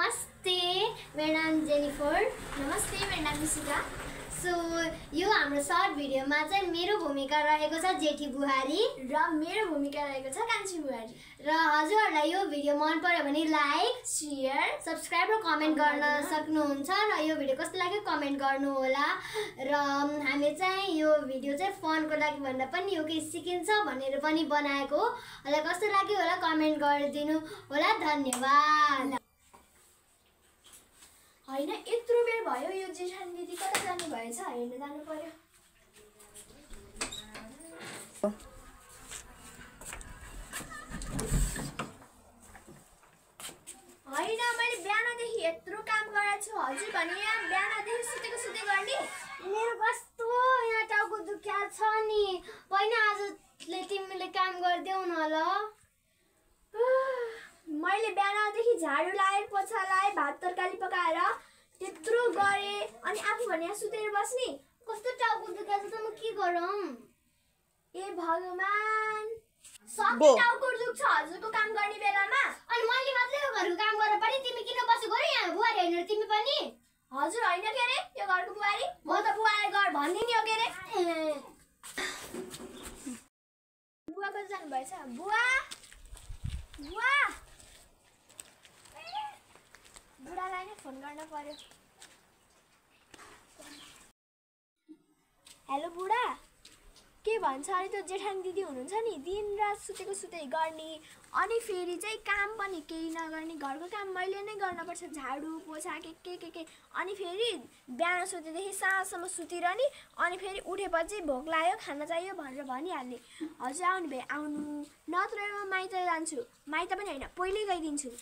नमस्ते, मेरो नाम जेनिफर। नमस्ते, मेरो नाम निशिका। सो यो हाम्रो सर्ट भिडियोमा चाहिँ मेरो भूमिका रहेको छ जेठी बुहारी र मेरो भूमिका रहेको छ कान्छी बुहारी। र हजुरहरूलाई यो भिडियो मन पर्यो भने लाइक, शेयर, सब्स्क्राइब र कमेन्ट गर्न सक्नुहुन्छ र यो भिडियो कस्तो लाग्यो कमेन्ट गर्नु होला। र हामीले चाहिँ यो भिडियो चाहिँ फनको लागि भन्दा पनि यो केही सिकिन्छ भनेर पनि बनाएको हो। होला कस्तो लाग्यो होला कमेन्ट गरिदिनु होला। धन्यवाद। हैन यत्रो बेर भयो यो जेठानी दिदी कता जानु भएछ हेर्न जानु पर्यो। हैन मैले बिहानदेखि यत्रो काम गरेको छु हजुर भने यहाँ बिहानदेखि सुतेको सुते गर्ने। मेरो कस्तो यहाँ टाउको दुख्या छ नि। पहिला आजले तिमीले काम गर्देऊ न ल। मैले बिहानदेखि झाडु लाए, पोछा लाए, भात तरकारी पकाएर त्यत्रो गरे अनि आफू भने यहाँ सुतेर बस्ने। कस्तो टाउको दुख्या छ त म के गरौँ? ए भगवान, सबको टाउको दुख्छ हजुरको काम गर्ने बेलामा। अनि मैले मात्रै यो घरको काम गर्न पर्ने, तिमी किन बसेको रे यहाँ? बुहारी हैन तिमी पनि? हजुर हैन के रे यो घरको बुहारी? म त बुहारी घर भन्ने नि हो के रे। बुवा कता जानु भएछ? बुवा बुवा बुढालाई नै फोन गर्न पर्यो। हेलो बुढा, के भन्छ अरे त्यो जेठानी दिदी हुनुहुन्छ नि, दिनरात सुतेको सुते गर्ने अनि फेरि चाहिँ काम पनि केही नगर्ने। घरको काम मैले नै गर्नुपर्छ, झाडु पोछा के अनि फेरि बिहान सुतेदेखि साँझसम्म सुतिरहने अनि फेरि उठेपछि भोक लाग्यो खाना चाहियो भनेर भनिहाल्ने। हजुर आउनु भए आउनु, नत्र म माइत जान्छु। माइत पनि होइन पहिल्यै गइदिन्छु।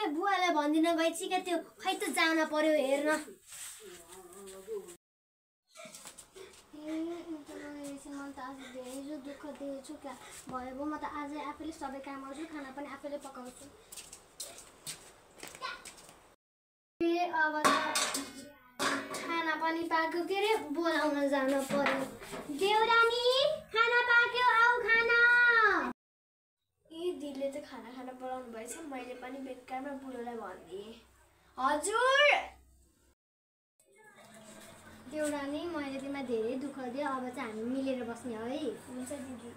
बुवालाई भन्दिनँ भाइ चिका त्यो खै त जान पर्यो हेर्न। मलाई त आज धेरै दुःख दिएछु क्या भयो। म त आजै आफैले सबै काम गर्छु, खाना पनि आफैले पकाउँछु। अब खाना पनि पाक्यो के रे, बोलाउन जान पर्यो। देउरानी खाना पाक्यो, आऊ खाना। दिदीले त खाना खाना बोलाउनु भएछ, मैले पनि बेकारमा बुढोलाई भनिदिएँ। हजुर देउरानी मैले तिमीलाई धेरै दुःख दिएँ, अब चाहिँ हामी मिलेर बस्ने है। हुन्छ दिदी।